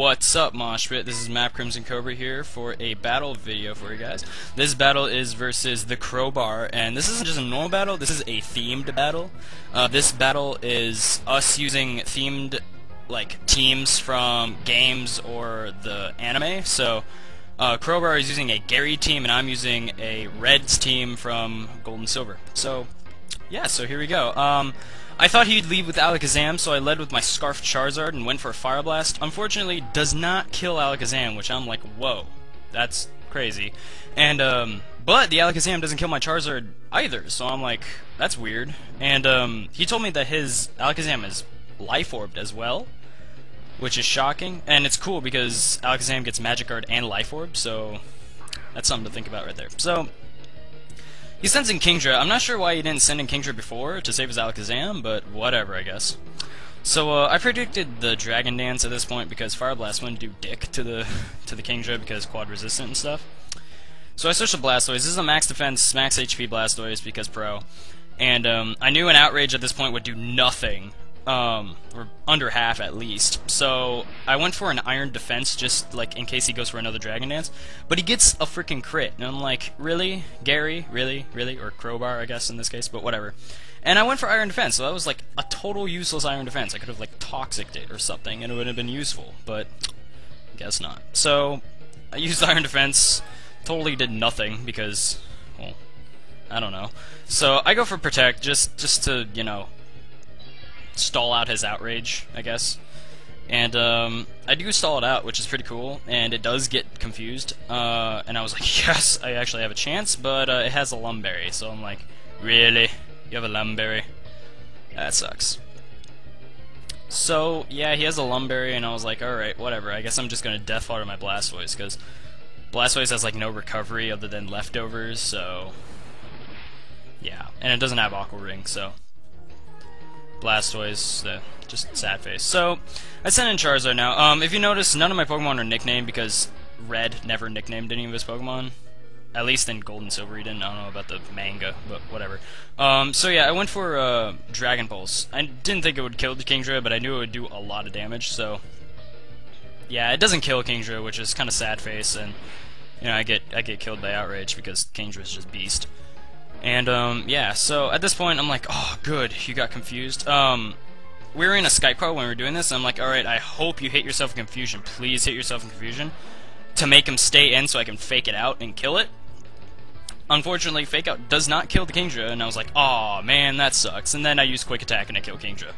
What's up, Moshpit? This is Map Crimson Cobra here for a battle video for you guys. This battle is versus the Crowbar, and this isn't just a normal battle, this is a themed battle. This battle is us using themed, like, teams from games or the anime. So, Crowbar is using a Gary team, and I'm using a Reds team from Gold and Silver. So, yeah, so here we go. I thought he'd lead with Alakazam, so I led with my Scarf Charizard and went for a Fire Blast. Unfortunately, does not kill Alakazam, which I'm like, whoa, that's crazy. And, but the Alakazam doesn't kill my Charizard either, so I'm like, that's weird. And, he told me that his Alakazam is Life Orbed as well, which is shocking. And it's cool because Alakazam gets Magic Guard and Life Orb, so that's something to think about right there. So, he sends in Kingdra. I'm not sure why he didn't send in Kingdra before to save his Alakazam, but whatever, I guess. So I predicted the Dragon Dance at this point because Fire Blast wouldn't do dick to the Kingdra because quad resistant and stuff. So I switched to Blastoise. This is a max defense, max HP Blastoise because pro. And I knew an Outrage at this point would do nothing. Or under half at least. So I went for an Iron Defense just like in case he goes for another Dragon Dance. But he gets a freaking crit. And I'm like, really? Gary? Really? Really? Or Crowbar, I guess, in this case, but whatever. And I went for Iron Defense, so that was like a total useless Iron Defense. I could have like Toxiced it or something and it would have been useful, but guess not. So I used Iron Defense, totally did nothing because, well, I don't know. So I go for Protect just to, you know, stall out his Outrage, I guess. And I do stall it out, which is pretty cool, and it does get confused. And I was like, yes, I actually have a chance, but it has a Lumberry, so I'm like, really? You have a Lumberry? That sucks. So, yeah, he has a Lumberry, and I was like, alright, whatever, I guess I'm just gonna Death Water my Blastoise, because Blastoise has like no recovery other than leftovers, so yeah. And it doesn't have Aqua Ring, so Blastoise, just sad face. So, I sent in Charizard now. If you notice, none of my Pokemon are nicknamed because Red never nicknamed any of his Pokemon. At least in Gold and Silver he didn't. I don't know about the manga, but whatever. So yeah, I went for Dragon Pulse. I didn't think it would kill the Kingdra, but I knew it would do a lot of damage, so yeah, it doesn't kill Kingdra, which is kind of sad face, and you know, I get killed by Outrage because Kingdra is just beast. And, yeah, so at this point, I'm like, oh, good, you got confused. We were in a Skype call when we were doing this, and I'm like, alright, I hope you hit yourself in Confusion. Please hit yourself in Confusion to make him stay in so I can fake it out and kill it. Unfortunately, Fake Out does not kill the Kingdra, and I was like, aw, man, that sucks. And then I used Quick Attack and I killed Kingdra.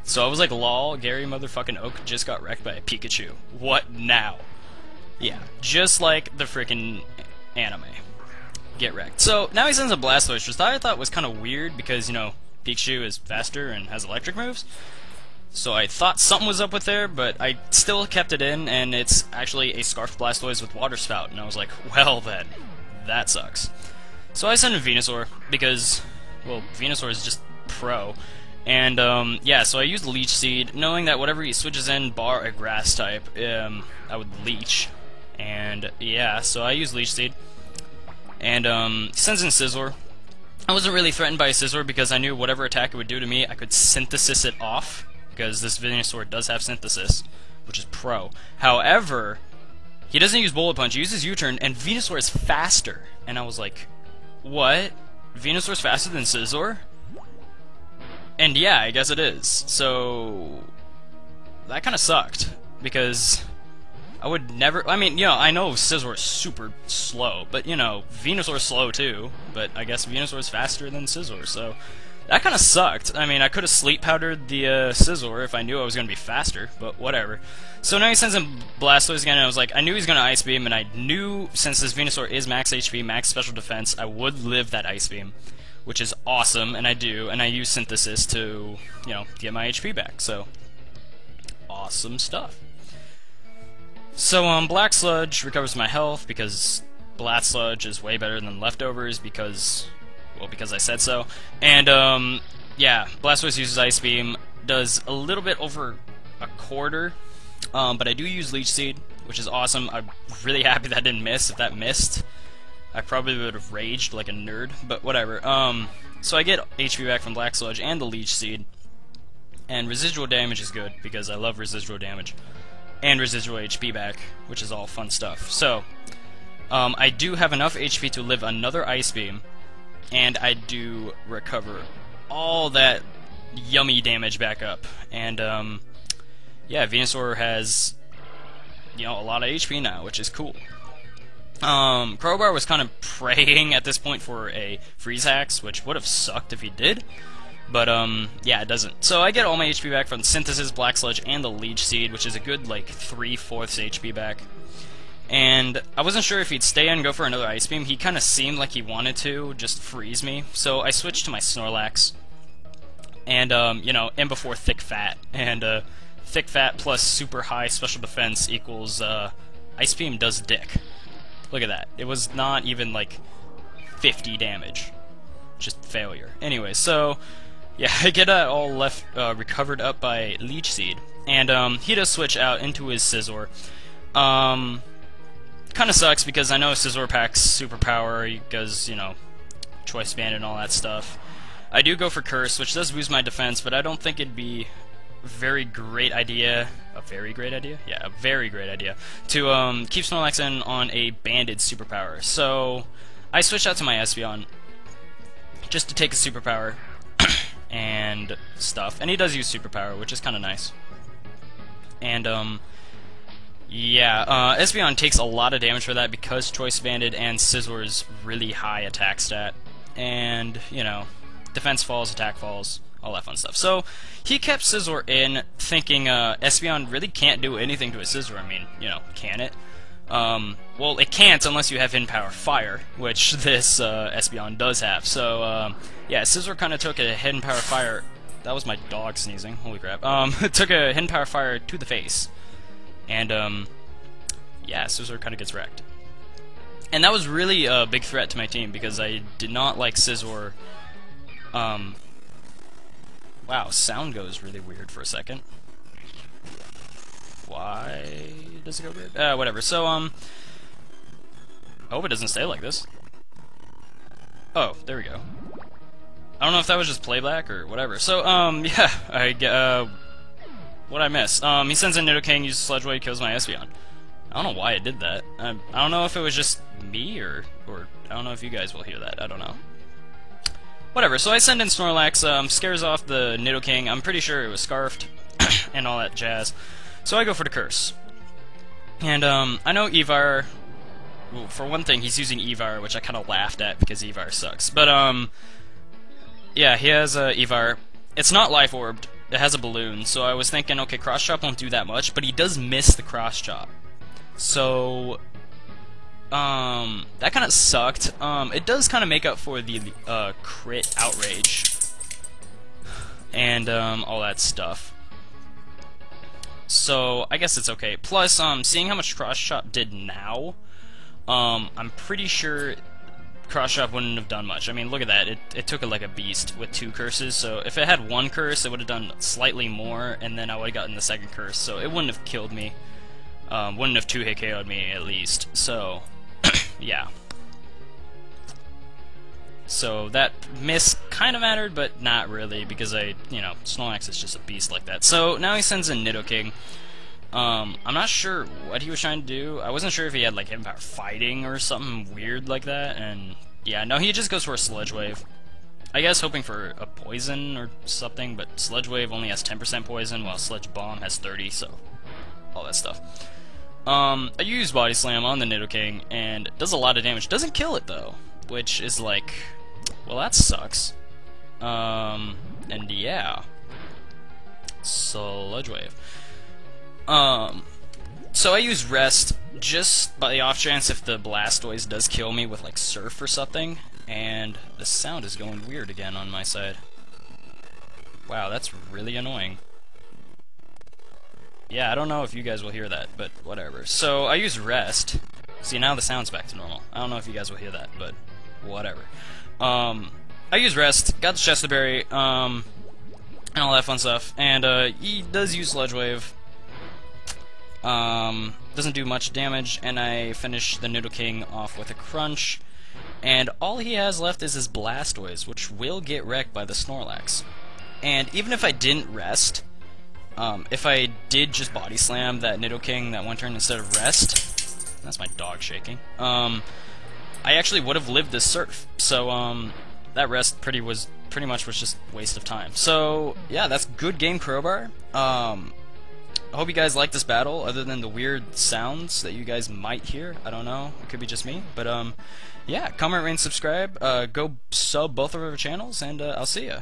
So I was like, lol, Gary motherfucking Oak just got wrecked by a Pikachu. What now? Yeah, just like the frickin' anime. Get wrecked. So now he sends a Blastoise, which I thought was kind of weird because, you know, Pikachu is faster and has electric moves. So I thought something was up with there, but I still kept it in, and it's actually a Scarf Blastoise with Water Spout, and I was like, well then, that sucks. So I sent in Venusaur because, well, Venusaur is just pro. And, yeah, so I used Leech Seed, knowing that whatever he switches in, bar a Grass type, I would Leech. And, yeah, so I used Leech Seed. And, sends in Scizor. I wasn't really threatened by a Scizor because I knew whatever attack it would do to me, I could Synthesis it off, because this Venusaur does have Synthesis, which is pro. However, he doesn't use Bullet Punch, he uses U-Turn, and Venusaur is faster. And I was like, what? Venusaur's faster than Scizor? And yeah, I guess it is. So, that kind of sucked, because I would never, I mean, you know, I know Scizor is super slow, but, you know, Venusaur is slow too, but I guess Venusaur is faster than Scizor, so that kind of sucked. I mean, I could have Sleep Powdered the Scizor if I knew I was going to be faster, but whatever. So now he sends in Blastoise again, and I was like, I knew he was going to Ice Beam, and I knew, since this Venusaur is max HP, max special defense, I would live that Ice Beam, which is awesome, and I do, and I use Synthesis to, you know, get my HP back, so awesome stuff. So, Black Sludge recovers my health because Black Sludge is way better than Leftovers because, well, because I said so. And, yeah, Blastoise uses Ice Beam, does a little bit over a quarter, but I do use Leech Seed, which is awesome. I'm really happy that didn't miss. If that missed, I probably would have raged like a nerd, but whatever. So I get HP back from Black Sludge and the Leech Seed, and residual damage is good because I love residual damage. and residual HP back, which is all fun stuff. So, I do have enough HP to live another Ice Beam, and I do recover all that yummy damage back up. And, yeah, Venusaur has, you know, a lot of HP now, which is cool. Crowbar was kind of praying at this point for a Freeze Axe, which would have sucked if he did. But, yeah, it doesn't. So I get all my HP back from Synthesis, Black Sludge, and the Leech Seed, which is a good, like, 3/4 HP back. And I wasn't sure if he'd stay and go for another Ice Beam. He kind of seemed like he wanted to just freeze me. So I switched to my Snorlax. And, you know, M before Thick Fat. And, Thick Fat plus super high special defense equals, Ice Beam does dick. Look at that. It was not even, like, 50 damage. Just failure. Anyway, so, yeah, I get all left, recovered up by Leech Seed. And, he does switch out into his Scizor. Kinda sucks because I know Scizor packs superpower because, you know, Choice Band and all that stuff. I do go for Curse, which does boost my defense, but I don't think it'd be a very great idea. A very great idea? Yeah, a very great idea. To keep Snorlax in on a banded superpower. So I switched out to my Espeon just to take a superpower and stuff. And he does use superpower, which is kinda nice. And yeah, Espeon takes a lot of damage for that because Choice Banded and Scizor's really high attack stat. And, you know, defense falls, attack falls, all that fun stuff. So, he kept Scizor in, thinking, Espeon really can't do anything to a Scizor. I mean, you know, can it? Well, it can't unless you have Hidden Power Fire, which this, Espeon does have. So, yeah, Scizor kinda took a Hidden Power Fire. That was my dog sneezing, holy crap. Took a Hidden Power Fire to the face. And, yeah, Scizor kinda gets wrecked. And that was really a big threat to my team, because I did not like Scizor. Wow, sound goes really weird for a second. Why does it go weird? Whatever. So, I hope it doesn't stay like this. Oh, there we go. I don't know if that was just playback or whatever. So, yeah, I get, what'd I miss? He sends in Nidoking, uses Sludge Wave, kills my Espeon. I don't know why it did that. I don't know if it was just me, or I don't know if you guys will hear that. I don't know. Whatever, so I send in Snorlax, scares off the Nidoking. I'm pretty sure it was Scarfed, and all that jazz. So I go for the Curse. And, I know Evar, well, for one thing, he's using Evar, which I kind of laughed at because Evar sucks. But, yeah, he has, Evar. It's not Life Orbed. It has a balloon, so I was thinking, okay, Cross Chop won't do that much, but he does miss the Cross Chop. So, that kind of sucked. It does kind of make up for the, crit Outrage. And, all that stuff. So, I guess it's okay. Plus, seeing how much Cross Chop did now, I'm pretty sure Cross Chop wouldn't have done much. I mean, look at that. It took it like a beast with 2 curses, so if it had 1 curse, it would have done slightly more, and then I would have gotten the 2nd curse, so it wouldn't have killed me. Wouldn't have 2-hit KO'd me, at least. So, yeah. So, that miss kind of mattered, but not really, because you know, Snorlax is just a beast like that. So, now he sends in Nidoking. I'm not sure what he was trying to do. I wasn't sure if he had, like, Hidden Power Fighting or something weird like that, and, yeah, no, he just goes for a Sludge Wave. I guess hoping for a Poison or something, but Sludge Wave only has 10% Poison, while Sludge Bomb has 30, so all that stuff. I use Body Slam on the Nidoking, and it does a lot of damage. Doesn't kill it, though, which is like, well, that sucks. And yeah. Sludge Wave. So I use Rest just by the off chance if the Blastoise does kill me with, like, Surf or something, and the sound is going weird again on my side. Wow, that's really annoying. Yeah, I don't know if you guys will hear that, but whatever. So, I use Rest. See, now the sound's back to normal. I don't know if you guys will hear that, but whatever. I use Rest, got the Chesterberry, and all that fun stuff. And, he does use Sludge Wave. Doesn't do much damage, and I finish the Nidoking off with a Crunch. And all he has left is his Blastoise, which will get wrecked by the Snorlax. And even if I didn't Rest, If I did just body slam that Nidoking that one turn instead of rest, that's my dog shaking. I actually would have lived this surf. So that rest pretty much was just waste of time. So yeah, that's good game, Crowbar. I hope you guys like this battle, other than the weird sounds that you guys might hear. I don't know. It could be just me. But, yeah, comment, rate, and subscribe. Go sub both of our channels, and I'll see ya.